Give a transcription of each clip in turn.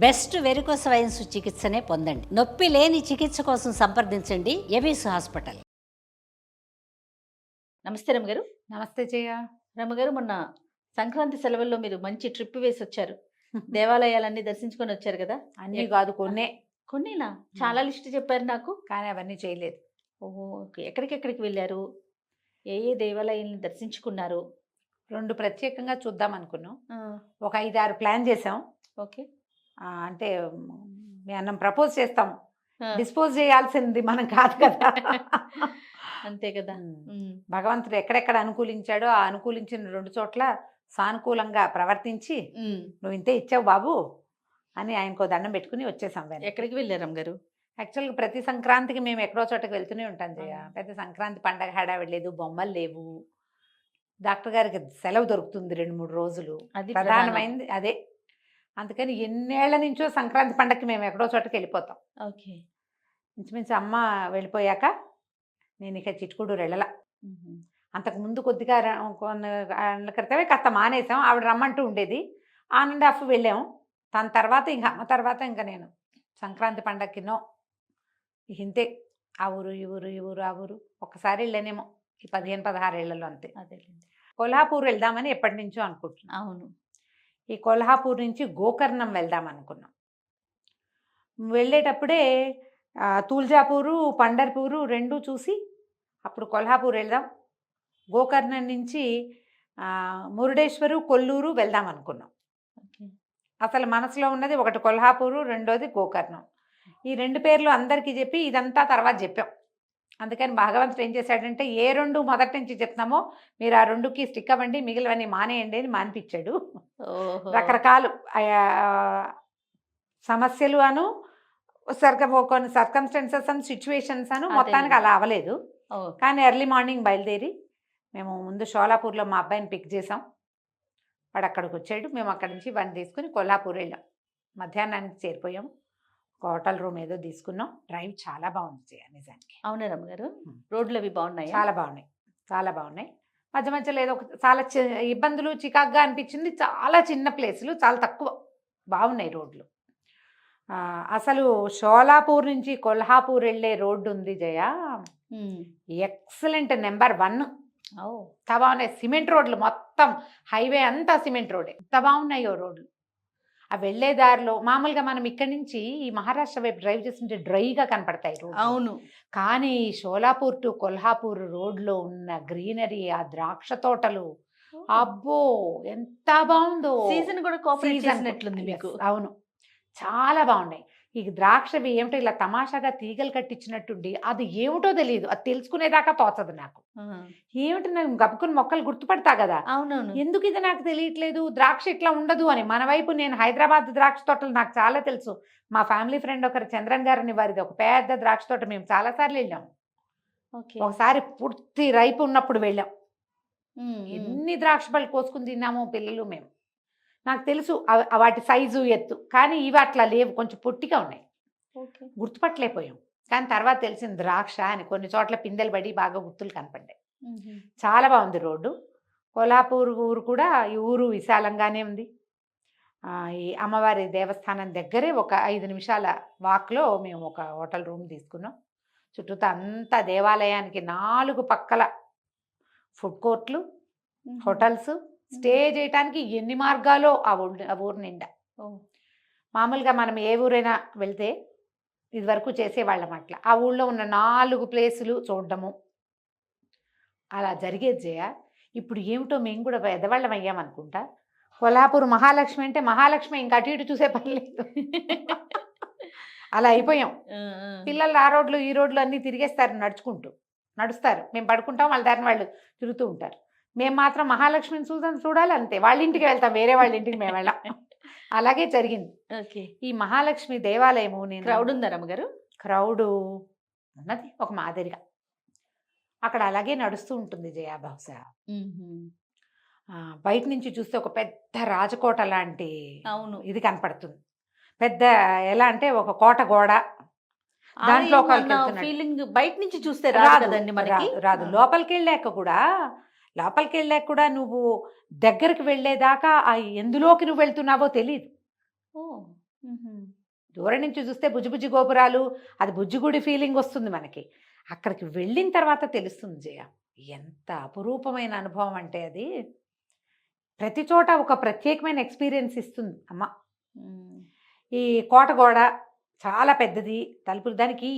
Best varicose wines చికిత్సనే పొందండి. నొప్పి లేని చికిత్స కోసం సంప్రదించండి ఎబిస్ హాస్పిటల్. నమస్తే రమగారు. నమస్తే జయ. రమగారు, మొన్న సంక్రాంతి సెలవుల్లో మీరు మంచి ట్రిప్ వేసి వచ్చారు. దేవాలయాలన్నీ దర్శించుకొని వచ్చారు కదా? అన్నీ కాదు, కొన్నే. కొన్నేనా? చాలా లిస్ట్ చెప్పారు నాకు. కానీ అవన్నీ చేయలేదు. ఓహో, ఓకే. ఎక్కడికెక్కడికి వెళ్ళారు? ఏ ఏ దేవాలయాలను దర్శించుకున్నారు? 2 ప్రత్యేకంగా చూద్దాం అనుకున్నాం. ఆ, ఒక 5-6 ప్లాన్ చేసాం. ఓకే. అంటే మనం ప్రపోజ్ చేస్తాం, ఆ, డిస్పోజ్ చేయాల్సింది మనం కాదు కదా. అంతే కదా. ఉమ్, భగవంతుడు ఎక్కడెక్కడ అనుకూలించాడో ఆ అనుకూలించిన 2 చోట్ల సానుకూలంగా ప్రవర్తించి ఉమ్. నువ్వు ఇంతే ఇచ్చావు బాబు అని ఆయనకో దండం పెట్టుకుని వచ్చేసాం. ఎక్కడికి వెళ్ళారు రమగారు? యాక్చువల్గా ప్రతి సంక్రాంతికి మేము ఎక్కడో చోటకి వెళ్తూనే ఉంటాం జయ. ఆ. పెద్ద సంక్రాంతి పండగ హడావిడి లేదు, బొమ్మలు లేవు, డాక్టర్ గారికి సెలవు దొరుకుతుంది 2-3 రోజులు. అది ప్రధానమైంది అదే. అందుకని ఎన్నేళ్ల నుంచో సంక్రాంతి పండగకి మేము ఎక్కడో చోటకి వెళ్ళిపోతాం. ఓకే. ఇంచుమించు అమ్మ వెళ్ళిపోయాక నేను ఇక చిట్కుడూరు వెళ్ళలా. ఉహుం. అంతకుముందు కొద్దిగా కొన్ని ఏళ్ల క్రితమే కాస్త మానేసాం. ఆవిడ రమ్మంటూ ఉండేది, ఆన్ అండ్ ఆఫ్ వెళ్ళాం. దాని తర్వాత ఇంకా అమ్మ తర్వాత ఇంకా నేను సంక్రాంతి పండగకినో ఇంతే. ఆ ఊరు ఈ ఊరు ఈ ఊరు ఆ ఊరు ఒక్కసారి వెళ్ళానేమో ఈ 15-16 ఏళ్లలో అంతే. అదేలేండి. కొల్హాపూర్ వెళ్దామని ఎప్పటి నుంచో అనుకుంటున్నాం. అవును. ఈ కొల్హాపూర్ నుంచి గోకర్ణం వెళ్దాం అనుకున్నాం. వెళ్ళేటప్పుడే తూల్జాపూరు పండర్పూరు 2 చూసి అప్పుడు కొల్హాపూర్ వెళ్దాం. గోకర్ణం నుంచి మురుడేశ్వరు కొల్లూరు వెళ్దాం అనుకున్నాం. ఓకే. అసలు మనసులో ఉన్నది ఒకటి కొల్హాపూరు, రెండోది గోకర్ణం. ఈ 2 పేర్లు అందరికీ చెప్పి ఇదంతా తర్వాత చెప్పాం. అందుకని భగవంతుడు ఏం చేశాడంటే ఏ 2 మొదటి నుంచి చెప్తున్నామో మీరు ఆ 2కి స్టిక్ అవ్వండి, మిగిలివన్నీ మానేయండి అని మానిపించాడు. ఓహో. రకరకాలు సమస్యలు అను కొన్ని సర్కమ్స్టెన్సెస్ అను సిచ్యువేషన్స్ అను మొత్తానికి అలా అవ్వలేదు. ఓ, కానీ ఎర్లీ మార్నింగ్ బయలుదేరి మేము ముందు షోలాపూర్లో మా అబ్బాయిని పిక్ చేసాం. వాడు అక్కడికి వచ్చాడు. మేము అక్కడి నుంచి వాడిని తీసుకుని కొల్హాపూర్ వెళ్ళాం. మధ్యాహ్నానికి చేరిపోయాం. ఒక హోటల్ రూమ్ ఏదో తీసుకున్నాం. డ్రైవ్ చాలా బాగుంది నిజానికి. అవునా రమగారు? రోడ్లు అవి బాగున్నాయి? చాలా బాగున్నాయి, చాలా బాగున్నాయి. మధ్య మధ్యలో ఏదో చాలా ఇబ్బందులు చికాగ్గా అనిపించింది. చాలా చిన్న ప్లేసులు, చాలా తక్కువ బాగున్నాయి రోడ్లు. అసలు షోలాపూర్ నుంచి కొల్హాపూర్ వెళ్ళే రోడ్డు ఉంది జయ, ఎక్సలెంట్, నెంబర్ 1. ఓ, ఎంత బాగున్నాయి. సిమెంట్ రోడ్లు, మొత్తం హైవే అంతా సిమెంట్ రోడ్డే. ఎంత బాగున్నాయో రోడ్లు. ఆ వెళ్ళే దారిలో మామూలుగా మనం ఇక్కడి నుంచి ఈ మహారాష్ట్ర వైపు డ్రైవ్ చేస్తుంటే డ్రైగా కనపడతాయి రోడ్లు. అవును. కానీ షోలాపూర్ టు కొల్హాపూర్ రోడ్లో ఉన్న గ్రీనరీ, ఆ ద్రాక్ష తోటలు, అబ్బో ఎంత బాగుందో. సీజన్ కూడా కోఆపరేట్ Season చేసినట్లుంది మీకు. yes, అవును, చాలా బాగున్నాయి. ఈ ద్రాక్షవి ఏమిటో ఇలా తమాషాగా తీగలు కట్టించినట్టుండి అది ఏమిటో తెలియదు. అది తెలుసుకునేదాకా తోచదు నాకు. ఏమిటి, నేను గబుకుని మొక్కలు గుర్తుపడతా కదా, అవునవును. ఎందుకు ఇది నాకు తెలియట్లేదు, ద్రాక్ష ఇట్లా ఉండదు అని. మన వైపు నేను హైదరాబాద్ ద్రాక్ష తోటలు నాకు చాలా తెలుసు. మా ఫ్యామిలీ ఫ్రెండ్ ఒకరు చంద్రన్ గారిని, వారిది ఒక పెద్ద ద్రాక్ష తోట, మేము చాలాసార్లు వెళ్ళాం. ఓకే. ఒకసారి పూర్తి రైపు ఉన్నప్పుడు వెళ్ళాం. ఎన్ని ద్రాక్ష పళ్ళు కోసుకుని తిన్నామో పిల్లలు మేము. నాకు తెలుసు వాటి సైజు ఎత్తు. కానీ ఇవి అట్లా లేవు, కొంచెం పొట్టిగా ఉన్నాయి. ఓకే. గుర్తుపట్టలేకపోయాం. కానీ తర్వాత తెలిసింది ద్రాక్ష అని. కొన్ని చోట్ల పిందెలు పడి బాగా గుర్తులు కనపడ్డాయి. చాలా బాగుంది రోడ్డు. కొల్హాపూర్ ఊరు కూడా, ఈ ఊరు విశాలంగానే ఉంది. ఈ అమ్మవారి దేవస్థానం దగ్గరే ఒక 5 నిమిషాల వాక్లో మేము ఒక హోటల్ రూమ్ తీసుకున్నాం. చుట్టూతా అంతా దేవాలయానికి 4 పక్కల ఫుడ్ కోర్ట్లు, హోటల్స్, స్టే చేయటానికి ఎన్ని మార్గాలో ఆ ఊరు నిండా. మామూలుగా మనం ఏ ఊరైనా వెళ్తే ఇదివరకు చేసేవాళ్ళం అట్లా, ఆ ఊళ్ళో ఉన్న 4 ప్లేసులు చూడడము అలా జరిగేది జయ. ఇప్పుడు ఏమిటో మేము కూడా పెద్దవాళ్ళం అయ్యామనుకుంటా. కొల్హాపూర్ మహాలక్ష్మి అంటే మహాలక్ష్మి ఇంకా అటు ఇటు చూసే పని లేదు. అలా అయిపోయాం. పిల్లలు ఆ రోడ్లు ఈ రోడ్లు అన్నీ తిరిగేస్తారు, నడుస్తారు. మేము పడుకుంటాం, వాళ్ళ దారిని వాళ్ళు తిరుగుతూ ఉంటారు. మేము మాత్రం మహాలక్ష్మిని చూడాలి అంతే. వాళ్ళ ఇంటికి వెళ్తాం, వేరే వాళ్ళ ఇంటికి మేము వెళ్ళాం. అలాగే జరిగింది. ఓకే. ఈ మహాలక్ష్మి దేవాలయము, నేను క్రౌడ్ ఉందా రమగారు? క్రౌడు ఉన్నది ఒక మాదిరిగా. అక్కడ అలాగే నడుస్తూ ఉంటుంది జయ. బహుశా బయట నుంచి చూస్తే ఒక పెద్ద రాజకోట లాంటి అవును ఇది కనపడుతుంది. పెద్ద ఎలా అంటే ఒక కోట గోడ, దాంట్లో ఫీలింగ్ బయట నుంచి చూస్తే రాదు కదండి మనకి. రాదు. లోపలికి వెళ్ళాక కూడా నువ్వు దగ్గరికి వెళ్ళేదాకా ఎందులోకి నువ్వు వెళ్తున్నావో తెలియదు. దూరం నుంచి చూస్తే బుజ్జి బుజ్జి గోపురాలు, అది బుజ్జిగుడి ఫీలింగ్ వస్తుంది మనకి. అక్కడికి వెళ్ళిన తర్వాత తెలుస్తుంది జయ, ఎంత అపురూపమైన అనుభవం అంటే అది. ప్రతి చోట ఒక ప్రత్యేకమైన ఎక్స్పీరియన్స్ ఇస్తుంది అమ్మ. ఈ కోట గోడ చాలా పెద్దది, తలుపులు దానికి.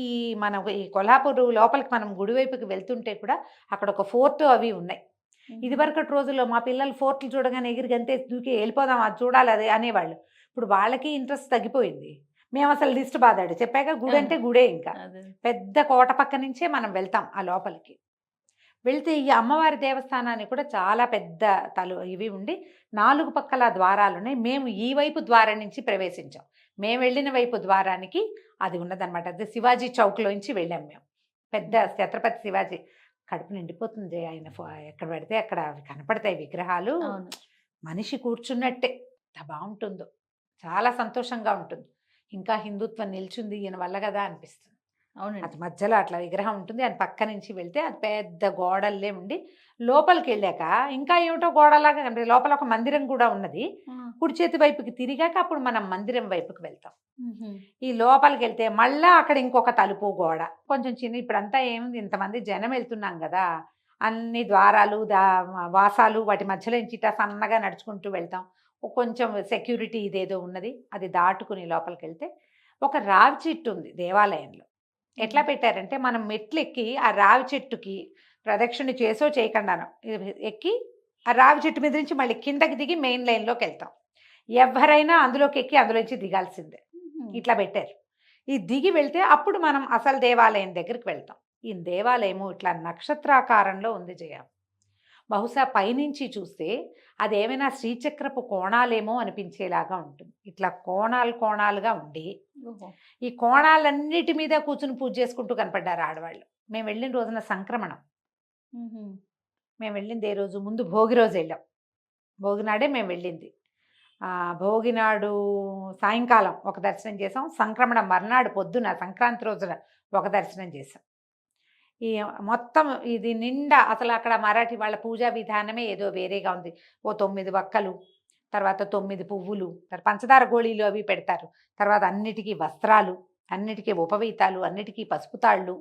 మన ఈ కొల్హాపూర్ లోపలికి మనం గుడివైపుకి వెళ్తుంటే కూడా అక్కడ ఒక ఫోర్ట్ అవి ఉన్నాయి. ఇదివరకటి రోజుల్లో మా పిల్లలు ఫోర్ట్లు చూడగానే ఎగిరి గంతే దూకి వెళ్ళిపోదాం, అది చూడాలి అది అనేవాళ్ళు. ఇప్పుడు వాళ్ళకి ఇంట్రెస్ట్ తగ్గిపోయింది. మేము అసలు లిస్ట్ బాదాడు చెప్పాక గుడి అంటే గుడే. ఇంకా పెద్ద కోట పక్క నుంచే మనం వెళ్తాం ఆ లోపలికి. వెళ్తే ఈ అమ్మవారి దేవస్థానాన్ని కూడా చాలా పెద్ద ఇవి ఉండి 4 పక్కల ద్వారాలు ఉన్నాయి. మేము ఈ వైపు ద్వారం నుంచి ప్రవేశించాం. మేము వెళ్ళిన వైపు ద్వారానికి అది ఉన్నదన్నమాట. అది శివాజీ చౌక్లోంచి వెళ్ళాం మేము. పెద్ద ఛత్రపతి శివాజీ. కడుపు నిండిపోతుంది ఆయన. ఎక్కడ పెడితే అక్కడ అవి కనపడతాయి విగ్రహాలు. మనిషి కూర్చున్నట్టే. ఎంత బాగుంటుందో, చాలా సంతోషంగా ఉంటుంది. ఇంకా హిందుత్వం నిల్చుంది ఈయన వల్ల కదా అనిపిస్తుంది. అవునండి. అది మధ్యలో అట్లా విగ్రహం ఉంటుంది. అది పక్క నుంచి వెళ్తే అది పెద్ద గోడల్లే ఉండి లోపలికి వెళ్ళాక ఇంకా ఏమిటో గోడలాగా కనిపిస్తుంది. లోపల ఒక మందిరం కూడా ఉన్నది. కుడి చేతి వైపుకి తిరిగాక అప్పుడు మనం మందిరం వైపుకి వెళ్తాం. ఈ లోపలికి వెళ్తే మళ్ళా అక్కడ ఇంకొక తలుపు గోడ కొంచెం చిన్న. ఇప్పుడంతా ఏముంది, ఇంతమంది జనం వెళ్తున్నాం కదా, అన్ని ద్వారాలు వాసాలు వాటి మధ్యలో నుంచి ఇట్లా సన్నగా నడుచుకుంటూ వెళ్తాం. కొంచెం సెక్యూరిటీ ఇదేదో ఉన్నది. అది దాటుకుని లోపలికి వెళ్తే ఒక రావి చెట్టు ఉంది దేవాలయంలో. ఎట్లా పెట్టారంటే మనం మెట్లు ఎక్కి ఆ రావి చెట్టుకి ప్రదక్షిణ చేసో చేయకుండానో ఎక్కి ఆ రావి చెట్టు మీద నుంచి మళ్ళీ కిందకి దిగి మెయిన్ లైన్లోకి వెళ్తాం. ఎవరైనా అందులోకి ఎక్కి అందులోంచి దిగాల్సిందే. ఇట్లా పెట్టారు. ఈ దిగి వెళ్తే అప్పుడు మనం అసలు దేవాలయం దగ్గరికి వెళ్తాం. ఈ దేవాలయము ఇట్లా నక్షత్రాకారంలో ఉంది జయ. బహుశా పైనుంచి చూస్తే అదేమైనా శ్రీచక్రపు కోణాలేమో అనిపించేలాగా ఉంటుంది. ఇట్లా కోణాలుగా ఉండి ఈ కోణాలన్నిటి మీద కూర్చుని పూజ చేసుకుంటూ కనపడ్డారు ఆడవాళ్ళు. మేము వెళ్ళిన రోజున సంక్రమణం. మేము వెళ్ళింది ఏ రోజు, ముందు భోగి రోజు వెళ్ళాం. భోగి నాడే మేము వెళ్ళింది. భోగి నాడు సాయంకాలం ఒక దర్శనం చేసాం. సంక్రమణం మర్నాడు పొద్దున సంక్రాంతి రోజున ఒక దర్శనం చేసాం. ఈ మొత్తం ఇది నిండా అసలు అక్కడ మరాఠీ వాళ్ళ పూజా విధానమే ఏదో వేరేగా ఉంది. ఓ 9 వక్కలు, తర్వాత 9 పువ్వులు, పంచదార గోళీలు అవి పెడతారు. తర్వాత అన్నిటికీ వస్త్రాలు, అన్నిటికీ ఉపవీతాలు, అన్నిటికీ పసుపు తాళ్ళు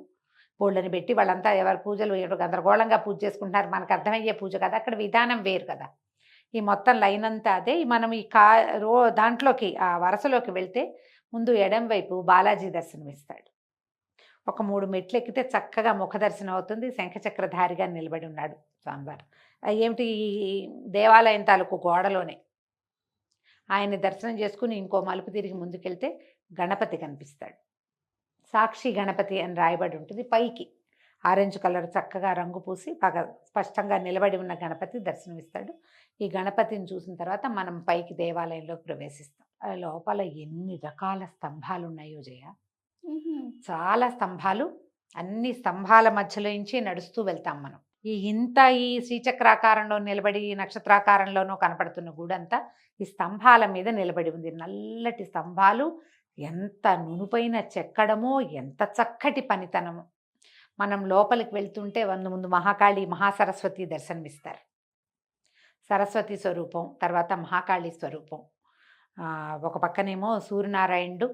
పూళ్ళని పెట్టి వాళ్ళంతా ఎవరి పూజలు గందరగోళంగా పూజ చేసుకుంటున్నారు. మనకు అర్థమయ్యే పూజ కదా, అక్కడ విధానం వేరు కదా. ఈ మొత్తం లైన్ అంతా అదే. మనం ఈ దాంట్లోకి ఆ వరసలోకి వెళ్తే ముందు ఎడం వైపు బాలాజీ దర్శనం ఇస్తాడు. ఒక 3 మెట్లు ఎక్కితే చక్కగా ముఖ దర్శనం అవుతుంది. శంఖచక్రధారిగా నిలబడి ఉన్నాడు స్వామివారు. ఏమిటి, ఈ దేవాలయం తాలూకు గోడలోనే. ఆయన దర్శనం చేసుకుని ఇంకో మలుపు తిరిగి ముందుకెళ్తే గణపతి కనిపిస్తాడు. సాక్షి గణపతి అని రాయబడి ఉంటుంది. పైకి ఆరెంజ్ కలర్ చక్కగా రంగు పూసి బాగా స్పష్టంగా నిలబడి ఉన్న గణపతి దర్శనమిస్తాడు. ఈ గణపతిని చూసిన తర్వాత మనం పైకి దేవాలయంలోకి ప్రవేశిస్తాం. లోపల ఎన్ని రకాల స్తంభాలు ఉన్నాయో జయ. చాలా స్తంభాలు. అన్ని స్తంభాల మధ్యలో నుంచి నడుస్తూ వెళ్తాం మనం. ఈ శ్రీచక్రాకారంలో నిలబడి నక్షత్రాకారంలోనూ కనపడుతున్న గూడంతా ఈ స్తంభాల మీద నిలబడి ఉంది. నల్లటి స్తంభాలు, ఎంత నునుపైన చెక్కడమో, ఎంత చక్కటి పనితనము. మనం లోపలికి వెళ్తుంటే ముందు మహాకాళి మహాసరస్వతి దర్శనమిస్తారు. సరస్వతి స్వరూపం, తర్వాత మహాకాళి స్వరూపం. ఒక పక్కనేమో సూర్యనారాయణుడు,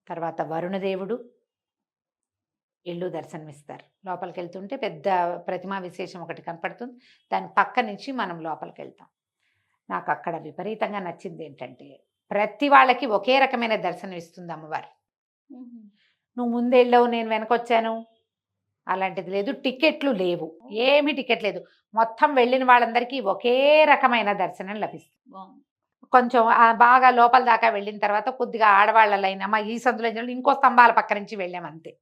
తర్వాత వరుణదేవుడు ఇల్లు దర్శనమిస్తారు. లోపలికి వెళ్తుంటే పెద్ద ప్రతిమా విశేషం ఒకటి కనపడుతుంది. దాని పక్క నుంచి మనం లోపలికి వెళ్తాం. నాకు అక్కడ విపరీతంగా నచ్చింది ఏంటంటే ప్రతి వాళ్ళకి ఒకే రకమైన దర్శనం ఇస్తుంది అమ్మవారు. నువ్వు ముందెళ్ళావు, నేను వెనకొచ్చాను అలాంటిది లేదు. టికెట్లు లేవు, ఏమీ టికెట్ లేదు. మొత్తం వెళ్ళిన వాళ్ళందరికీ ఒకే రకమైన దర్శనం లభిస్తుంది. కొంచెం బాగా లోపల దాకా వెళ్ళిన తర్వాత కొద్దిగా ఆడవాళ్ళ లైన్ అమ్మ ఈ సందులో ఇంకో స్తంభాల పక్క నుంచి వెళ్ళాం అంతే.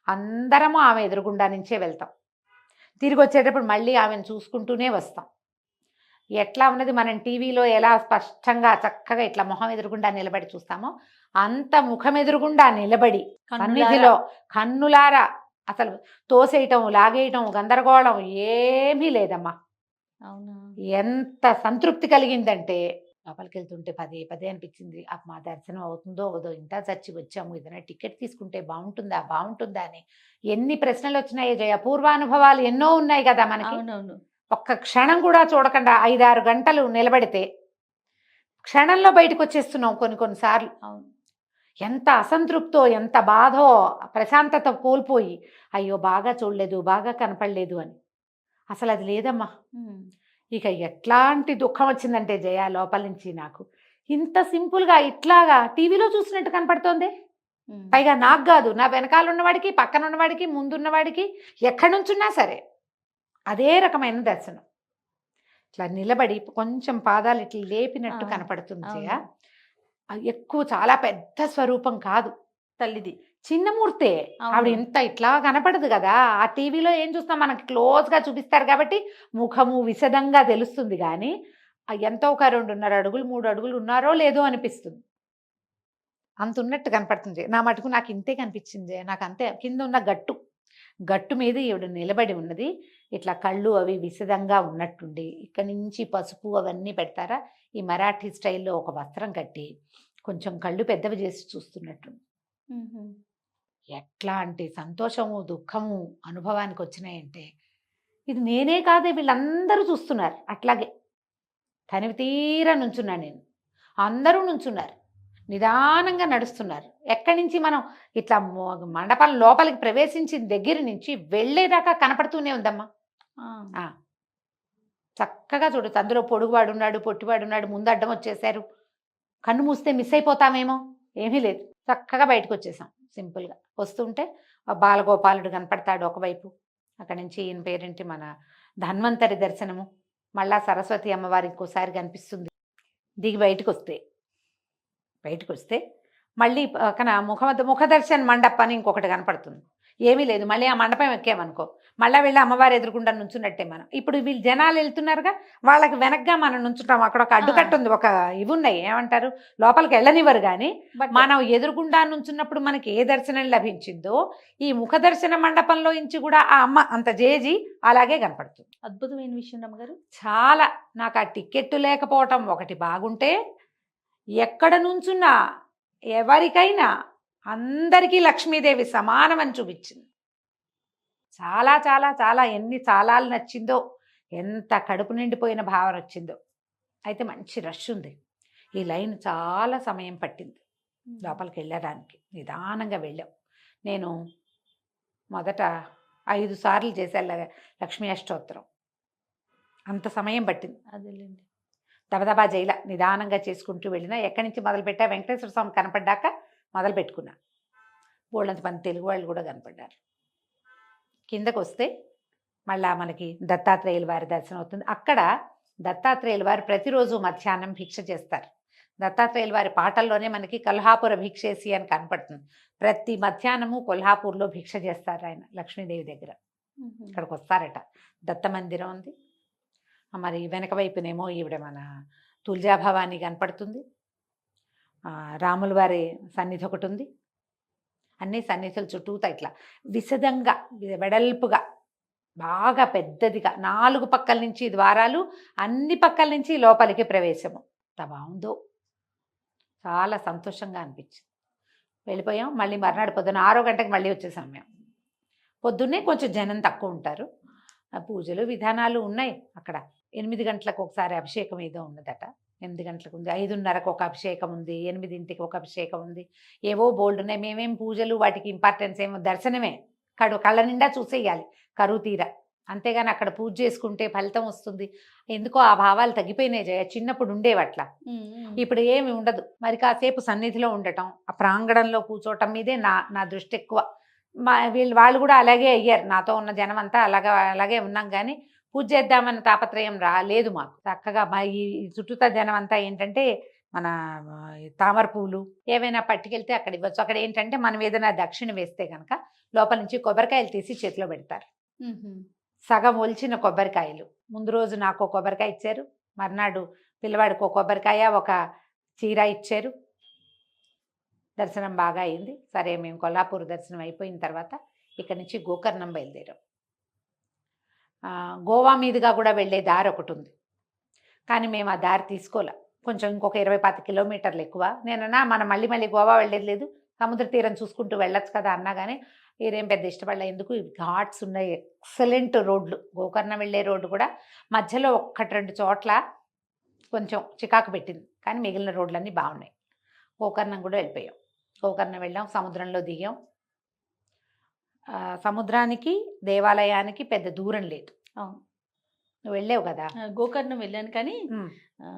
అందరము ఆమె ఎదురుగుండా నుంచే వెళ్తాం. తిరిగి వచ్చేటప్పుడు మళ్ళీ ఆమెను చూసుకుంటూనే వస్తాం. ఎట్లా ఉన్నది, మనం టీవీలో ఎలా స్పష్టంగా చక్కగా ఇట్లా మొహం ఎదురుగుండా నిలబడి చూస్తామో అంత ముఖం ఎదురుగుండా నిలబడి సన్నిధిలో కన్నులారా అసలు తోసేయటం, లాగేయటం, గందరగోళం ఏమీ లేదమ్మా. అవునా, ఎంత సంతృప్తి కలిగిందంటే లోపలికి వెళ్తుంటే పదే పదే అనిపించింది, మా దర్శనం అవుతుందో అవదో, ఇంత చచ్చి వచ్చాము, ఏదైనా టికెట్ తీసుకుంటే బాగుంటుందా అని ఎన్ని ప్రశ్నలు వచ్చినాయి జయ. పూర్వానుభవాలు ఎన్నో ఉన్నాయి కదా మనకి. ఒక్క క్షణం కూడా చూడకుండా 5-6 గంటలు నిలబడితే క్షణంలో బయటకు వచ్చేస్తున్నాం కొన్నిసార్లు. ఎంత అసంతృప్తో, ఎంత బాధో, ప్రశాంతత కోల్పోయి అయ్యో బాగా చూడలేదు, బాగా కనపడలేదు అని. అసలు అది లేదమ్మా. ఇక ఎట్లాంటి దుఃఖం వచ్చిందంటే జయ లోపల నుంచి నాకు, ఇంత సింపుల్గా ఇట్లాగా టీవీలో చూసినట్టు కనపడుతోంది. పైగా నాకు కాదు, నా వెనకాల ఉన్నవాడికి, పక్కన ఉన్నవాడికి, ముందున్నవాడికి, ఎక్కడి నుంచున్నా సరే అదే రకమైన దర్శనం. ఇట్లా నిలబడి కొంచెం పాదాలు ఇట్లా లేపినట్టు కనపడుతుంది జయ. ఎక్కువ చాలా పెద్ద స్వరూపం కాదు తల్లిది, చిన్న మూర్తే. ఆవిడ ఇంత ఇట్లా కనపడదు కదా. ఆ టీవీలో ఏం చూస్తాం, మనకి క్లోజ్గా చూపిస్తారు కాబట్టి ముఖము విశదంగా తెలుస్తుంది, కానీ ఎంతో ఒక 2.5 అడుగులు 3 అడుగులు ఉన్నారో లేదో అనిపిస్తుంది. అంత ఉన్నట్టు కనపడుతుంది. నా మటుకు నాకు ఇంతే కనిపించింది. నాకు అంతే. కింద ఉన్న గట్టు మీద ఈవిడ నిలబడి ఉన్నది. ఇట్లా కళ్ళు అవి విశదంగా ఉన్నట్టుండి, ఇక్కడి నుంచి పసుపు అవన్నీ పెడతారా, ఈ మరాఠీ స్టైల్లో ఒక వస్త్రం కట్టి కొంచెం కళ్ళు పెద్దవి చేసి చూస్తున్నట్టు. ఎట్లాంటి సంతోషము దుఃఖము అనుభవానికి వచ్చినాయంటే, ఇది నేనే కాదే, వీళ్ళందరూ చూస్తున్నారు. అట్లాగే తనివి తీరా నుంచున్నాను నేను, అందరూ నుంచున్నారు, నిదానంగా నడుస్తున్నారు. ఎక్కడి నుంచి మనం ఇట్లా మండపం లోపలికి ప్రవేశించిన దగ్గర నుంచి వెళ్ళేదాకా కనపడుతూనే ఉందమ్మా. చక్కగా చూడొచ్చు. అందులో పొడుగువాడున్నాడు, పొట్టివాడున్నాడు, ముందు అడ్డం వచ్చేసారు. కన్ను మూస్తే మిస్ అయిపోతామేమో, ఏమీ లేదు. చక్కగా బయటకు వచ్చేసాం సింపుల్గా. వస్తుంటే బాలగోపాలుడు కనపడతాడు ఒకవైపు. అక్కడి నుంచి ఈయన పేరేంటి, మన ధన్వంతరి దర్శనము. మళ్ళా సరస్వతి అమ్మవారి ఇంకోసారి కనిపిస్తుంది. దిగి బయటకు వస్తే మళ్ళీ పక్కన ముఖ దర్శన మండపం అని ఇంకొకటి కనపడుతుంది. ఏమీ లేదు. మళ్ళీ ఆ మండపం ఎక్కామనుకో, మళ్ళీ వెళ్ళి అమ్మవారి ఎదురుకుండా నుంచున్నట్టే మనం. ఇప్పుడు వీళ్ళు జనాలు వెళ్తున్నారుగా, వాళ్ళకి వెనక్గా మనం నుంచుంటాం. అక్కడ ఒక అడ్డుకట్టు ఉంది, ఒక ఇవి ఉన్నాయి, ఏమంటారు, లోపలికి వెళ్ళనివ్వరు. కానీ మనం ఎదురుగుండా నుంచున్నప్పుడు మనకి ఏ దర్శనం లభించిందో, ఈ ముఖ దర్శన మండపంలో నుంచి కూడా ఆ అమ్మ అంత జేజీ అలాగే కనపడుతుంది. అద్భుతమైన విషయం రమ్మగారు. చాలా. నాకు ఆ టికెట్ లేకపోవటం ఒకటి బాగుంటే, ఎక్కడ నుంచున్నా ఎవరికైనా అందరికీ లక్ష్మీదేవి సమానమని చూపించింది. చాలా చాలా చాలా ఎన్ని చాలాలు నచ్చిందో, ఎంత కడుపు నిండిపోయిన భావన వచ్చిందో. అయితే మంచి రష్ ఉంది. ఈ లైన్ చాలా సమయం పట్టింది లోపలికి వెళ్ళడానికి. నిదానంగా వెళ్ళాం. నేను మొదట 5 సార్లు చేశాను లక్ష్మీ అష్టోత్తరం. అంత సమయం పట్టింది. అదేలేండి. దబదబా జైల నిదానంగా చేసుకుంటూ వెళ్ళినా. ఎక్కడి నుంచి మొదలుపెట్టా, వెంకటేశ్వర స్వామి కనపడ్డాక మొదలు పెట్టుకున్నా. బోళ్ళంత మంది తెలుగు వాళ్ళు కూడా కనపడ్డారు. కిందకు వస్తే మళ్ళా మనకి దత్తాత్రేయుల వారి దర్శనం అవుతుంది. అక్కడ దత్తాత్రేయుల వారు ప్రతిరోజు మధ్యాహ్నం భిక్ష చేస్తారు. దత్తాత్రేయుల వారి పాటల్లోనే మనకి కొల్హాపుర భిక్షేసి అని కనపడుతుంది. ప్రతి మధ్యాహ్నము కొల్హాపూర్లో భిక్ష చేస్తారు ఆయన లక్ష్మీదేవి దగ్గర. ఇక్కడికి వస్తారట. దత్త మందిరం ఉంది. మరి వెనక వైపునేమో ఈవిడ మన తుల్జాభవాని కనపడుతుంది. రాముల వారి సన్నిధి ఒకటి ఉంది. అన్ని సన్నిధుల చుట్టూతా ఇట్లా విశదంగా వెడల్పుగా బాగా పెద్దదిగా 4 పక్కల నుంచి ద్వారాలు, అన్ని పక్కల నుంచి లోపలికి ప్రవేశము. ఎంత బాగుందో, చాలా సంతోషంగా అనిపించింది. వెళ్ళిపోయాం. మళ్ళీ మర్నాడు పొద్దున్న 6 గంటలకు మళ్ళీ వచ్చేసాం మేము. పొద్దున్నే కొంచెం జనం తక్కువ ఉంటారు. పూజలు విధానాలు ఉన్నాయి అక్కడ. 8 గంటలకు ఒకసారి అభిషేకం ఏదో ఉన్నదట. 8 గంటలకు ఉంది, 5:30కు ఒక అభిషేకం ఉంది, 8ంటికి ఒక అభిషేకం ఉంది. ఏవో బోల్డ్ ఉన్నాయి. మేమేం పూజలు వాటికి ఇంపార్టెన్స్ ఏమో, దర్శనమే కళ్ళ నిండా చూసేయాలి కరువు తీర. అంతేగాని అక్కడ పూజ చేసుకుంటే ఫలితం వస్తుంది, ఎందుకో ఆ భావాలు తగ్గిపోయినాయి జయ. చిన్నప్పుడు ఉండేవట్లా, ఇప్పుడు ఏమి ఉండదు. మరి కాసేపు సన్నిధిలో ఉండటం, ఆ ప్రాంగణంలో కూర్చోవటం మీదే నా దృష్టి ఎక్కువ. వాళ్ళు కూడా అలాగే అయ్యారు. నాతో ఉన్న జనం అంతా అలాగే ఉన్నాం. కానీ పూజ చేద్దామన్న తాపత్రయం లేదు మాకు. చక్కగా మా ఈ చుట్టూతా జనం అంతా ఏంటంటే మన తామర పూలు ఏవైనా పట్టుకెళ్తే అక్కడ ఇవ్వచ్చు. అక్కడ ఏంటంటే మనం ఏదైనా దక్షిణ వేస్తే కనుక లోపల నుంచి కొబ్బరికాయలు తీసి చేతిలో పెడతారు. సగం ఒలిచిన కొబ్బరికాయలు. ముందు రోజు నాకు కొబ్బరికాయ ఇచ్చారు, మర్నాడు పిల్లవాడికి ఒక కొబ్బరికాయ ఒక చీర ఇచ్చారు. దర్శనం బాగా అయింది. సరే, మేము కొల్హాపూర్ దర్శనం అయిపోయిన తర్వాత ఇక్కడి నుంచి గోకర్ణం బయలుదేరాం. గోవా మీదుగా కూడా వెళ్ళే దారి ఒకటి ఉంది, కానీ మేము ఆ దారి తీసుకోలే. కొంచెం ఇంకొక 20-25 కిలోమీటర్లు ఎక్కువ. నేనన్నా మనం మళ్ళీ గోవా వెళ్ళేది లేదు, సముద్ర తీరం చూసుకుంటూ వెళ్ళొచ్చు కదా అన్నా. కానీ మీరేం పెద్ద ఇష్టపడలే. ఎందుకు, ఘాట్స్ ఉన్నాయి, ఎక్సలెంట్ రోడ్లు. గోకర్ణం వెళ్ళే రోడ్డు కూడా మధ్యలో 1-2 చోట్ల కొంచెం చికాకు పెట్టింది, కానీ మిగిలిన రోడ్లన్నీ బాగున్నాయి. గోకర్ణం కూడా వెళ్ళిపోయాం. గోకర్ణ వెళ్ళాం, సముద్రంలో దిగాం. సముద్రానికి దేవాలయానికి పెద్ద దూరం లేదు. అవును. నువ్వు వెళ్ళావు కదా. గోకర్ణం వెళ్ళాను కానీ ఉమ్. ఆ,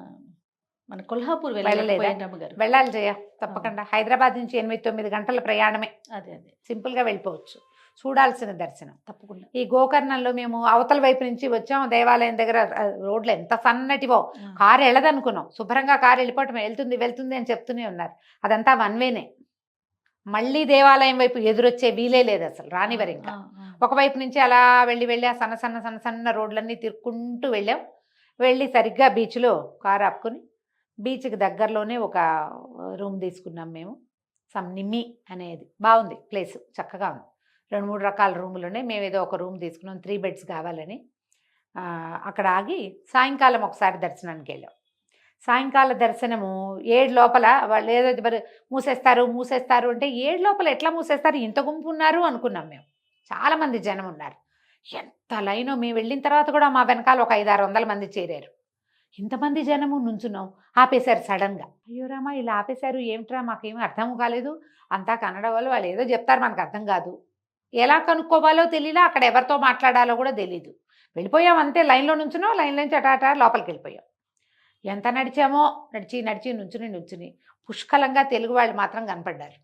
మన కొల్హాపూర్ వెళ్ళలేదా? వెళ్ళలేకపోయాను అమ్మగారు. వెళ్ళాలి జయ, తప్పకుండా. హైదరాబాద్ నుంచి 8-9 గంటల ప్రయాణమే, అదే సింపుల్గా వెళ్ళిపోవచ్చు. చూడాల్సిన దర్శనం. తప్పకుండా. ఈ గోకర్ణంలో మేము అవతల వైపు నుంచి వచ్చాం. దేవాలయం దగ్గర రోడ్లు ఎంత సన్నటివో, కారు వెళ్ళదనుకున్నాం. శుభ్రంగా కారు వెళ్ళిపోవటం, వెళ్తుంది వెళ్తుంది అని చెప్తూనే ఉన్నారు. అదంతా వన్ వేనే. మళ్ళీ దేవాలయం వైపు ఎదురొచ్చే వీలే లేదు అసలు, రానివ్వరు ఇంకా. ఒకవైపు నుంచి అలా వెళ్ళి వెళ్ళి ఆ సన్న సన్న సన్న సన్న రోడ్లన్నీ తిరుక్కుంటూ వెళ్ళాం. వెళ్ళి సరిగ్గా బీచ్లో కారు ఆపుకొని, బీచ్కి దగ్గరలోనే ఒక రూమ్ తీసుకున్నాం మేము. నిమ్మి అనేది బాగుంది ప్లేస్, చక్కగా ఉంది. 2-3 రకాల రూములు ఉన్నాయి. మేము ఏదో ఒక రూమ్ తీసుకున్నాం, 3 బెడ్స్ కావాలని. అక్కడ ఆగి సాయంకాలం ఒకసారి దర్శనానికి వెళ్ళాం. సాయంకాల దర్శనము 7 లోపల వాళ్ళు ఏదో మరి మూసేస్తారు అంటే 7 లోపల ఎట్లా మూసేస్తారు, ఇంత గుంపు ఉన్నారు అనుకున్నాం మేము. చాలామంది జనం ఉన్నారు, ఎంత లైనో. మేము వెళ్ళిన తర్వాత కూడా మా వెనకాల ఒక 500-600 మంది చేరారు. ఇంతమంది జనము నుంచున్నాం, ఆపేశారు సడన్గా. అయ్యో రామా, ఇలా ఆపేశారు ఏమిట్రా, మాకేమీ అర్థం కాలేదు. అంతా కన్నడ వాళ్ళు ఏదో చెప్తారు, మనకు అర్థం కాదు. ఎలా కనుక్కోవాలో తెలియలా, అక్కడ ఎవరితో మాట్లాడాలో కూడా తెలీదు. వెళ్ళిపోయాం అంతే, లైన్లో నుంచున్నాం, లైన్ నుంచి అటాటా లోపలికి వెళ్ళిపోయాం. ఎంత నడిచామో, నడిచి నుంచుని పుష్కలంగా తెలుగు వాళ్ళు మాత్రం కనపడ్డారు.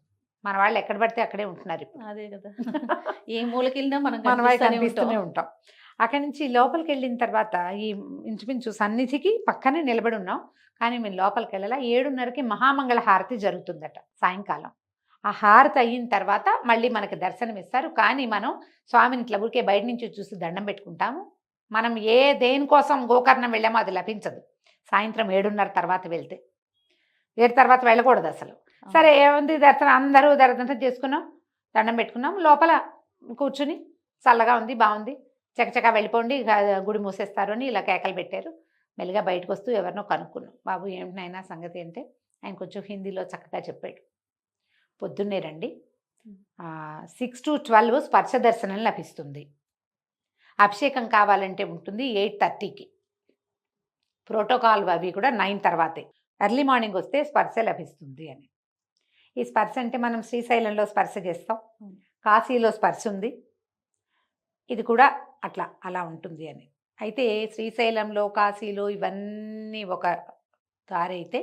మన వాళ్ళు ఎక్కడ పడితే అక్కడే ఉంటున్నారు ఇప్పుడు. అదే కదా, ఏ మూలకి వెళ్ళినా మనం మన వాళ్ళు కనిపిస్తూనే ఉంటాం. అక్కడి నుంచి లోపలికి వెళ్ళిన తర్వాత ఈ ఇంచుమించు సన్నిధికి పక్కనే నిలబడి ఉన్నాం. కానీ మేము లోపలికి వెళ్ళాలా. 7:30కి మహామంగళ హారతి జరుగుతుందట సాయంకాలం. ఆ హారతి అయిన తర్వాత మళ్ళీ మనకి దర్శనం ఇస్తారు. కానీ మనం స్వామిని ఇట్లా ఊరికే బయట నుంచి చూసి దండం పెట్టుకుంటాము. మనం దేనికోసం గోకర్ణం వెళ్ళామో అది లభించదు. సాయంత్రం 7:30 తర్వాత వెళ్తే, 7 తర్వాత వెళ్ళకూడదు అసలు. సరే ఏముంది, దర్శనం అందరూ దర్శనం చేసుకున్నాం, దండం పెట్టుకున్నాం. లోపల కూర్చుని చల్లగా ఉంది, బాగుంది, చకచకా వెళ్ళిపోండి, గుడి మూసేస్తారు అని ఇలా కేకలు పెట్టారు. మెల్లిగా బయటకు వస్తూ ఎవరినో కనుక్కున్నాం. బాబు ఏమిటైనా సంగతి అంటే ఆయన కొంచెం హిందీలో చక్కగా చెప్పాడు. పొద్దున్నే రండి, 6 to 12 స్పర్శ దర్శనం లభిస్తుంది. అభిషేకం కావాలంటే ఉంటుంది 8:30కి. ప్రోటోకాల్ అవి కూడా 9 తర్వాతే. ఎర్లీ మార్నింగ్ వస్తే స్పర్శ లభిస్తుంది అని. ఈ స్పర్శ అంటే మనం శ్రీశైలంలో స్పర్శ చేస్తాం, కాశీలో స్పర్శ ఉంది, ఇది కూడా అలా ఉంటుంది అని. అయితే శ్రీశైలంలో కాశీలో ఇవన్నీ ఒక దారి అయితే,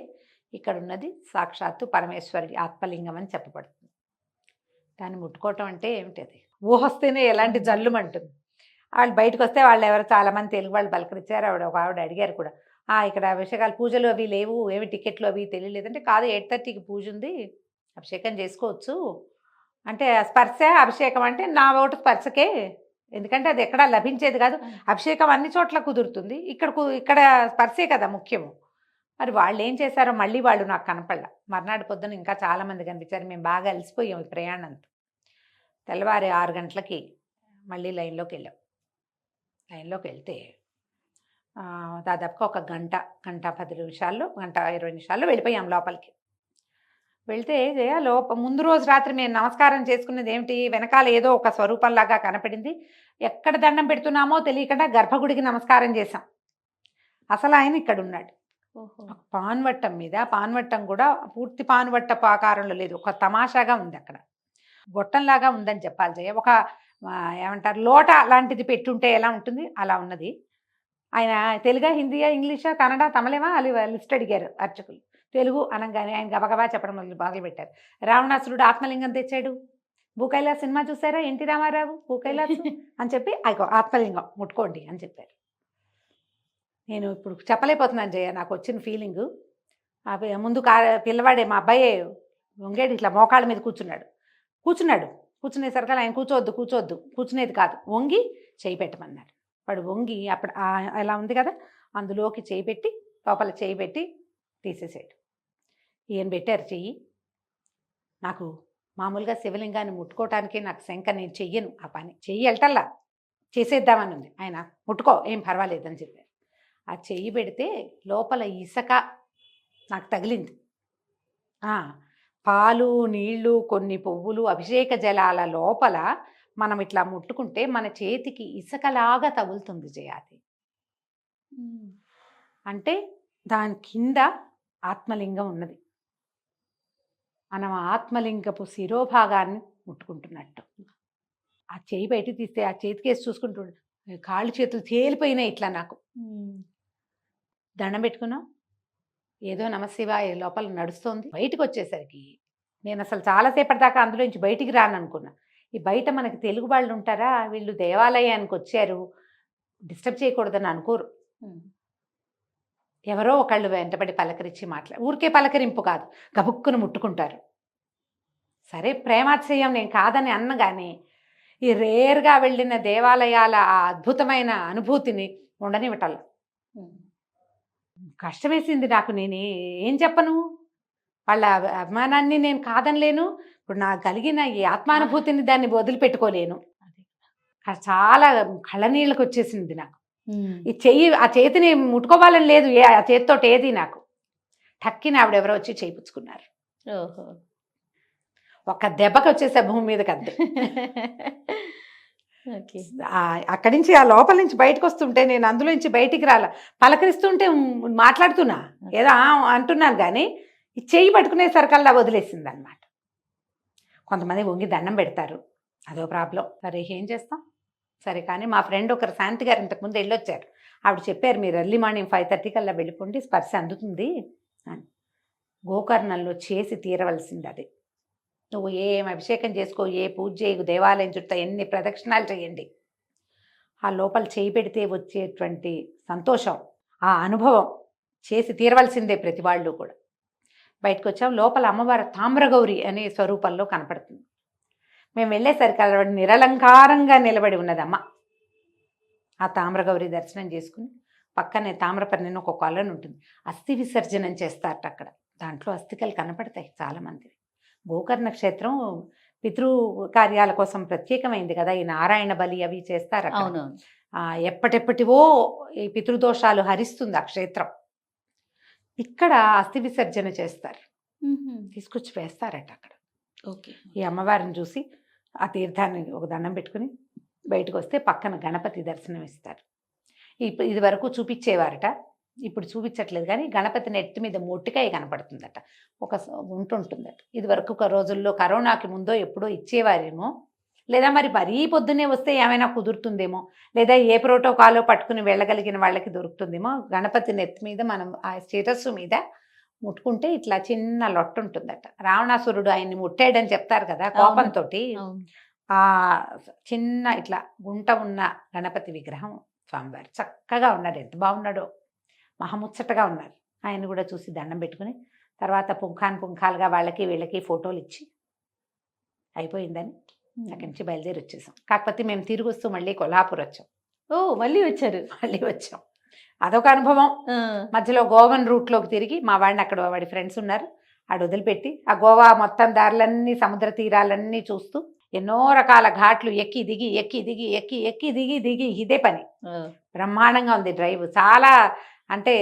ఇక్కడ ఉన్నది సాక్షాత్తు పరమేశ్వరి ఆత్మలింగం అని చెప్పబడుతుంది. దాన్ని ముట్టుకోవటం అంటే ఏమిటి, అది ఊహొస్తేనే ఎలాంటి జల్లుమంటుంది. వాళ్ళు బయటకు వస్తే వాళ్ళు ఎవరు చాలామంది తెలుగు వాళ్ళు పలకరించారు. ఒక ఆవిడ అడిగారు కూడా, ఇక్కడ అభిషేకాలు పూజలు అవి లేవు, ఏమి టికెట్లు అవి తెలియలేదంటే, కాదు 8:30కి పూజ ఉంది, అభిషేకం చేసుకోవచ్చు అంటే. స్పర్శ అభిషేకం అంటే నా ఓటు స్పర్శకే, ఎందుకంటే అది ఎక్కడా లభించేది కాదు. అభిషేకం అన్ని చోట్ల కుదురుతుంది, ఇక్కడ స్పర్శే కదా ముఖ్యము. మరి వాళ్ళు ఏం చేశారో మళ్ళీ వాళ్ళు నాకు కనపడలా. మర్నాడు పొద్దున ఇంకా చాలామంది కనిపించారు. మేము బాగా అలసిపోయాం ఈ ప్రయాణంతో. తెల్లవారి 6 గంటలకి మళ్ళీ లైన్లోకి వెళ్ళాం. లైన్లోకి వెళ్తే దాదాపుగా ఒక గంట 10 నిమిషాల్లో, గంట 20 నిమిషాల్లో వెళ్ళిపోయాం లోపలికి. వెళ్తే ముందు రోజు రాత్రి మేము నమస్కారం చేసుకునేది ఏమిటి, వెనకాల ఏదో ఒక స్వరూపంలాగా కనపడింది. ఎక్కడ దండం పెడుతున్నామో తెలియకుండా గర్భగుడికి నమస్కారం చేశాం. అసలు ఆయన ఇక్కడ ఉన్నాడు. పాన్వట్టం మీద, పాన్వట్టం కూడా పూర్తి పాన్వట్టపు ఆకారంలో లేదు, ఒక తమాషాగా ఉంది అక్కడ, గొట్టంలాగా ఉందని చెప్పాలి జయ. ఒక ఏమంటారు, లోట లాంటిది పెట్టుంటే ఎలా ఉంటుంది అలా ఉన్నది. ఆయన తెలుగా, హిందీయా, ఇంగ్లీషా, కన్నడ, తమిళమా అది లిస్ట్ అడిగారు అర్చకులు. తెలుగు అనగానే ఆయన గబగబా చెప్పడం మొదలుపెట్టారు. రావణాసురుడు ఆత్మలింగం తెచ్చాడు, భూకైలాస్ సినిమా చూసారా, ఎన్టీ రామారావు భూకైలాస్ అని చెప్పి ఆత్మలింగం ముట్టుకోండి అని చెప్పారు. నేను ఇప్పుడు చెప్పలేకపోతున్నాను జయ, నాకు వచ్చిన ఫీలింగు. ముందు పిల్లవాడే మా అబ్బాయే వంగేడు, ఇట్లా మోకాళ్ళ మీద కూర్చునేసరికి ఆయన కూర్చోవద్దు, కూర్చునేది కాదు, వంగి చేయి పెట్టమన్నారు. వాడు వంగి అప్పుడు అలా ఉంది కదా, అందులోకి చేయి పెట్టి, లోపల చేయి పెట్టి తీసేసాడు. ఈయన పెట్టారు చెయ్యి. నాకు మామూలుగా శివలింగాన్ని ముట్టుకోవటానికి నాకు శంక, నేను చెయ్యను ఆ పని, చెయ్యి వెళ్ళటల్లా, చేసేద్దామని ఉంది. ఆయన ముట్టుకో ఏం పర్వాలేదని చెప్పారు. ఆ చెయ్యి పెడితే లోపల ఇసుక నాకు తగిలింది. పాలు, నీళ్లు, కొన్ని పువ్వులు, అభిషేక జలాల లోపల మనం ఇట్లా ముట్టుకుంటే మన చేతికి ఇసుకలాగా తగులుతుంది జయాది. అంటే దాని కింద ఆత్మలింగం ఉన్నది. మనం ఆత్మలింగపు శిరోభాగాన్ని ముట్టుకుంటున్నట్టు. ఆ చేయి బయటికి తీస్తే ఆ చేతికేసి చూసుకుంటూ కాళ్ళు చేతులు తేలిపోయినాయి ఇట్లా నాకు. దండం పెట్టుకున్నాం, ఏదో నమశివాయ లోపల నడుస్తోంది. బయటకు వచ్చేసరికి నేను అసలు చాలాసేపటి దాకా అందులోంచి బయటికి రాను అనుకున్నా. ఈ బయట మనకి తెలుగు వాళ్ళు ఉంటారా, వీళ్ళు దేవాలయానికి వచ్చారు, డిస్టర్బ్ చేయకూడదని అనుకోరు. ఎవరో ఒకళ్ళు వెంటబడి పలకరించి ఊరికే పలకరింపు కాదు, గబుక్కును ముట్టుకుంటారు. సరే ప్రేమాతిశయం నేను కాదని అన్నగానే ఈ రేర్గా వెళ్ళిన దేవాలయాల ఆ అద్భుతమైన అనుభూతిని ఉండనివ్వటల్లా. కష్టమేసింది నాకు. నేను ఏం చెప్పను, వాళ్ళ అభిమానాన్ని నేను కాదనలేను, ఇప్పుడు నాకు కలిగిన ఈ ఆత్మానుభూతిని దాన్ని వదిలిపెట్టుకోలేను. చాలా కళ్ళనీళ్ళకి వచ్చేసింది నాకు. ఈ ఆ చేతిని ముట్టుకోవాలని లేదు, ఆ చేతితో ఏది నాకు. టక్కిన ఆవిడెవరో వచ్చి చేయించుకున్నారు. ఓహో, ఒక్క దెబ్బకి వచ్చేసా భూమి మీదకి అంతే. అక్కడి నుంచి ఆ లోపల నుంచి బయటకు వస్తుంటే నేను అందులో నుంచి బయటికి రాలా. పలకరిస్తుంటే మాట్లాడుతున్నా, ఏదో అంటున్నాను, కానీ ఈ చెయ్యి పట్టుకునేసరికల్లా వదిలేసింది అనమాట. కొంతమంది వంగి దండం పెడతారు, అదో ప్రాబ్లం. సరే ఏం చేస్తాం. సరే కానీ మా ఫ్రెండ్ ఒకరు శాంతి గారు ఇంతకుముందు వెళ్ళొచ్చారు. ఆవిడ చెప్పారు, మీరు ఎర్లీ మార్నింగ్ 5:30 కల్లా వెళ్ళిపోండి, స్పర్శ అందుతుంది అని. గోకర్ణంలో చేసి తీరవలసింది అది. నువ్వు ఏం అభిషేకం చేసుకో, ఏ పూజ చేయకు, దేవాలయం చుట్టూ ఎన్ని ప్రదక్షిణాలు చేయండి, ఆ లోపల చేయి పెడితే వచ్చేటువంటి సంతోషం, ఆ అనుభవం చేసి తీరవలసిందే ప్రతి వాళ్ళు కూడా. బయటకు వచ్చాం. లోపల అమ్మవారు తామ్రగౌరి అనే స్వరూపంలో కనపడుతుంది. మేము వెళ్ళేసరికి అలా నిరలంకారంగా నిలబడి ఉన్నదమ్మ. ఆ తామ్రగౌరి దర్శనం చేసుకుని పక్కనే తామ్రపర్ణిని ఒక కొలను ఉంటుంది, అస్థి విసర్జనం చేస్తారట అక్కడ. దాంట్లో అస్థికలు కనపడతాయి చాలామంది. గోకర్ణ క్షేత్రం పితృ కార్యాల కోసం ప్రత్యేకమైంది కదా, ఈ నారాయణ బలి అవి చేస్తారు. అవును, ఎప్పటెప్పటివో ఈ పితృదోషాలు హరిస్తుంది ఆ క్షేత్రం. ఇక్కడ అస్థి విసర్జన చేస్తారు, తీసుకొచ్చి వేస్తారట అక్కడ. ఓకే. ఈ అమ్మవారిని చూసి ఆ తీర్థాన్ని ఒక దండం పెట్టుకుని బయటకు వస్తే పక్కన గణపతి దర్శనం ఇస్తారు. ఇది వరకు చూపించేవారట, ఇప్పుడు చూపించట్లేదు, కానీ గణపతి నెత్తి మీద మొట్టికాయ కనపడుతుందట, ఒక ఉంటుందట. ఇది వరకు ఒక రోజుల్లో కరోనాకి ముందో ఎప్పుడో ఇచ్చేవారేమో, లేదా మరి మరీ పొద్దున్నే వస్తే ఏమైనా కుదురుతుందేమో, లేదా ఏ ప్రోటోకాలో పట్టుకుని వెళ్ళగలిగిన వాళ్ళకి దొరుకుతుందేమో. గణపతి నెత్తి మీద మనం ఆ శిరస్సు మీద ముట్టుకుంటే ఇట్లా చిన్న లొట్టు ఉంటుందట. రావణాసురుడు ఆయన్ని ముట్టాడని చెప్తారు కదా కోపంతో, ఆ చిన్న ఇట్లా గుంట ఉన్న గణపతి విగ్రహం స్వామివారు చక్కగా ఉన్నాడు. ఎంత బాగున్నాడో, మహముచ్చటగా ఉన్నారు. ఆయన కూడా చూసి దండం పెట్టుకుని తర్వాత పుంఖాలుగా వాళ్ళకి వీళ్ళకి ఫోటోలు ఇచ్చి అయిపోయిందని అక్కడి నుంచి బయలుదేరి వచ్చేసాం. కాకపోతే మేము తిరిగి వస్తూ మళ్ళీ కొల్హాపూర్ వచ్చాం. ఓ, మళ్ళీ వచ్చాం. అదొక అనుభవం. మధ్యలో గోవన్ రూట్లోకి తిరిగి మా వాడిని, అక్కడ వాడి ఫ్రెండ్స్ ఉన్నారు, ఆడు వదిలిపెట్టి ఆ గోవా మొత్తం దారులన్నీ సముద్ర తీరాలన్నీ చూస్తూ ఎన్నో రకాల ఘాట్లు ఎక్కి దిగి ఎక్కి దిగి ఎక్కి ఎక్కి దిగి దిగి ఇదే పని. బ్రహ్మాండంగా ఉంది డ్రైవ్, చాలా అంటే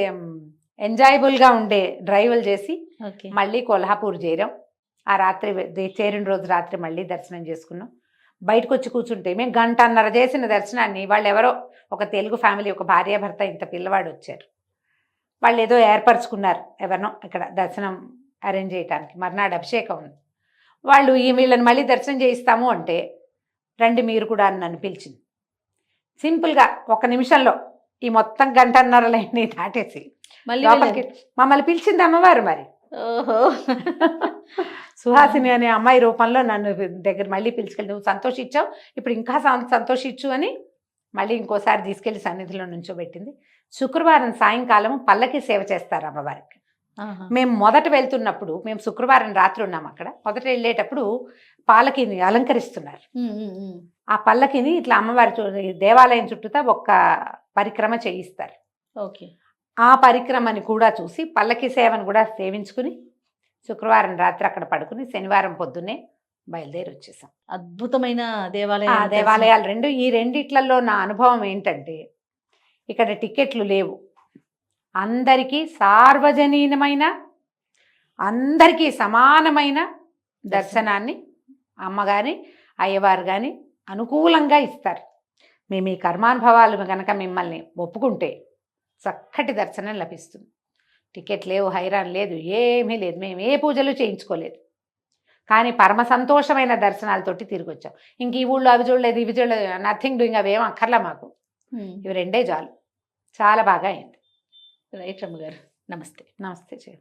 ఎంజాయబుల్గా ఉండే డ్రైవ్లు చేసి మళ్ళీ కొల్హాపూర్ చేరాం. ఆ రాత్రి చేరిన రోజు రాత్రి మళ్ళీ దర్శనం చేసుకున్నాం. బయటకు వచ్చి కూర్చుంటే మేము 1.5 గంట చేసిన దర్శనాన్ని వాళ్ళు ఎవరో ఒక తెలుగు ఫ్యామిలీ, ఒక భార్యాభర్త ఇంత పిల్లవాడు వచ్చారు. వాళ్ళు ఏదో ఏర్పరచుకున్నారు ఎవరినో ఇక్కడ దర్శనం అరేంజ్ చేయడానికి. మర్నాడు అభిషేకం ఉంది. వాళ్ళు వీళ్ళని మళ్ళీ దర్శనం చేయిస్తాము అంటే రండి మీరు కూడా అని నన్ను పిలిచింది. సింపుల్గా 1 నిమిషంలో ఈ మొత్తం 1.5 గంటన్నర లైన్ని దాటేసి మమ్మల్ని పిలిచింది అమ్మవారు. మరి ఓహో, సుహాసిని అనే అమ్మాయి రూపంలో నన్ను దగ్గర మళ్ళీ పిలుచుకెళ్ళి, నువ్వు సంతోషించావు, ఇప్పుడు ఇంకా సంతోషించు అని మళ్ళీ ఇంకోసారి తీసుకెళ్లి సన్నిధిలో నుంచోబెట్టింది. శుక్రవారం సాయంకాలం పల్లకి సేవ చేస్తారు అమ్మవారికి. మేము మొదట వెళ్తున్నప్పుడు, మేము శుక్రవారం రాత్రి ఉన్నాం అక్కడ. మొదట వెళ్ళేటప్పుడు పాలకిని అలంకరిస్తున్నారు. ఆ పల్లకిని ఇట్లా అమ్మవారి దేవాలయం చుట్టూతా ఒక్క పరిక్రమ చేయిస్తారు. ఓకే. ఆ పరిక్రమని కూడా చూసి పల్లకి సేవను కూడా సేవించుకుని శుక్రవారం రాత్రి అక్కడ పడుకుని శనివారం పొద్దున్నే బయలుదేరి వచ్చేసాం. అద్భుతమైన దేవాలయాలు రెండు. ఈ రెండిట్లలో నా అనుభవం ఏంటంటే, ఇక్కడ టికెట్లు లేవు, అందరికీ సార్వజనీనమైన, అందరికీ సమానమైన దర్శనాన్ని అమ్మగారి అయ్యవారు కానీ అనుకూలంగా ఇస్తారు. మేము ఈ కర్మానుభవాలు కనుక మిమ్మల్ని ఒప్పుకుంటే చక్కటి దర్శనం లభిస్తుంది. టికెట్ లేవు, హైరాన్ లేదు, ఏమీ లేదు. మేము ఏ పూజలు చేయించుకోలేదు. కానీ పరమ సంతోషమైన దర్శనాలతోటి తిరిగి వచ్చాం. ఇంక ఈ ఊళ్ళో అవి చూడలేదు, ఇవి చూడలేదు, నథింగ్ డూయింగ్, అవేం అక్కర్లా మాకు. ఇవి రెండే చాలు. చాలా బాగా అయింది. రైట్ రమ్మ గారు, నమస్తే. నమస్తే.